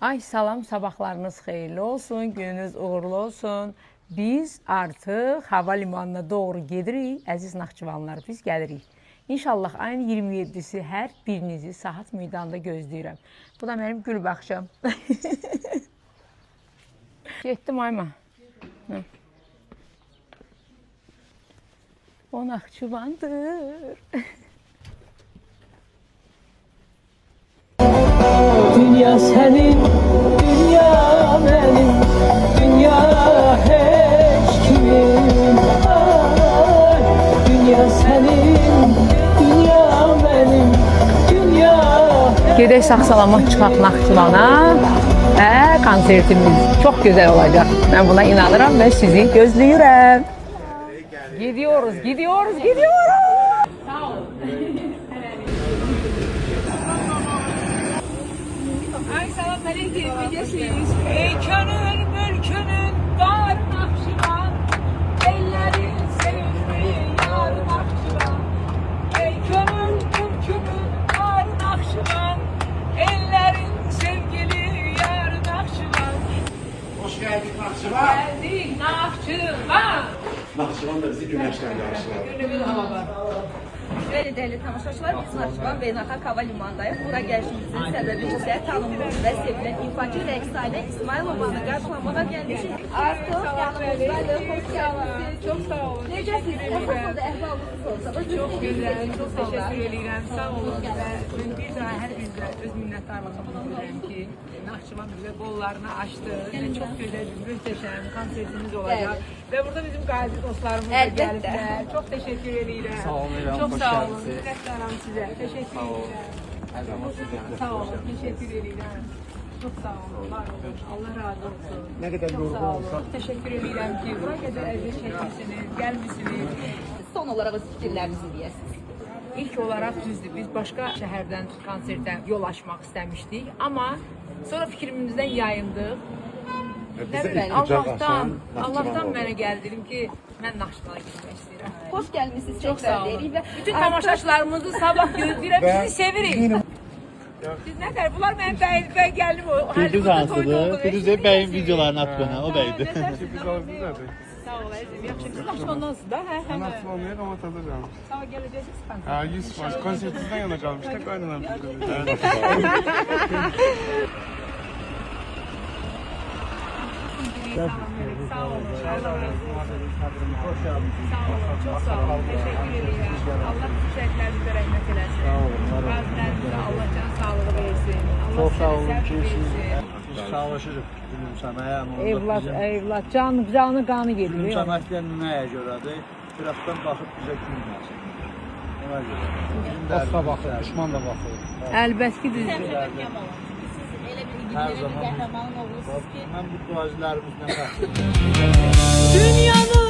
Ay salam, sabahlarınız xeyirli olsun, gününüz uğurlu olsun. Biz artıq hava limanına doğru gedirik. Əziz Naxçıvanlar, biz gəlirik. İnşallah ayın 27-si hər birinizi Sahat Meydanında gözləyirəm. Bu da mənim gül baxışım. Getdim Ayma. O Naxçıvandır. Dünya senin, dünya benim, dünya hiç kimin. Ay, dünya senin, dünya benim, dünya. Gedək sağ-salamat çıxaq Naxçıvana. Konsertimiz çok güzel olacak. Ben buna inanırım ve sizi gözləyirəm. Gidiyoruz, gidiyoruz, gidiyoruz. Sağ olun. Ay salam melekdir, bilirsiniz. Ey könül mülkünün dar Naxçıvan, ellerin sevimli yar Naxçıvan. Ey könül mülkünün dar Naxçıvan, ellerin sevgili yar Naxçıvan. Hoş geldik Naxçıvan. Geldik Naxçıvan. Naxçıvan da bizi güneşten karşıladı. Günümüz hava var. Bəli, dəyərli tamaşaçılar, biz Naxçıvan Beynəlxalq Hava Limanındayıq. Bura gəlişimizin səbəbi isə tanınmış və sevilən ifaçı rəqsanə İsmailovanı qarşılamağa gəlmişik. Artıq yanımızdadır, xoş gəldiniz. Çok sağ olun. Necəsiniz? Əsas da əhvalınız olsa. Çok güzel, çok teşekkür ederim. Sağ olun. Ben bir daha her birine öz minnettarlığımı bildirirəm ki, Naxçıvan bize kollarını açtı. Çok güzel, muhteşem konsertimiz olacak. Ve burada bizim gazi dostlarımız da Elbette. geldiler. Çok teşekkür ederim. Sağ olun, İrem. Çok Hoş sağ olun. geldiniz. Minnettarım size. Teşekkür ederim. Her zaman sizden. Sağ olun. Teşekkür ederim. Çok sağ olun. Var olun. Allah razı olsun. Ne kadar Çok yorgun sağ olun. olsak. Teşekkür ederim ki buraya kadar eziyet çekmişsiniz, gelmişsiniz. Son olaraq öz fikirlərinizi deyəsiniz. İlk olarak düzdür. Biz başka şehirden konserten yol açmak istemiştik ama sonra fikrimizden yayındık. Bize Ben ilk kucak açan Allah'tan Naxçıvan oldu. bana geldim ki ben Naxçıvan'a gitmek istiyorum. Xoş gəlmisiniz. Çok sağ olun. deyirik və Bütün tamaşaçılarımızı sabah gözləyirəm, sizi sevirik. Biz ne der? Bunlar benim ben geldim o. Gündüz hansıdır? Gündüz de beyin videolarını at bana, o beydi. Biz orada Sağ ol Ezim. Yaxşı. Siz Naxçıvandansınız da? Hə, hə. Naxçıvanlıya ama tadacağım. Sağ ol, gələcəksiniz. Ha 100%. Konsertinizden yana kalmıştık. Aynen abi. Sağ olun. Sağ olun. Çok sağ olun. Teşekkür ederim. Allah şəhidlərimizə rəhmət eləsin. Sağ olun. Qazilərimizə Allah can sağlığı versin. Allah Çok sağ olun səhv ki versin. biz savaşırıq gülüm sənəyə. Evlat, evlat, canı qanı Gülüm gedir. sənəkdən nəyə görədir? Tərəfdən baxıb bizə gülməsin. Ona görə. Dosta bakır, düşman da bakır. Əlbəttə ki, düzdür. siz elə bir Hər İngiltərə zaman. qəhrəmanın oğlusunuz ki, Mən bu qazilərimizlə fəxr Dünyanın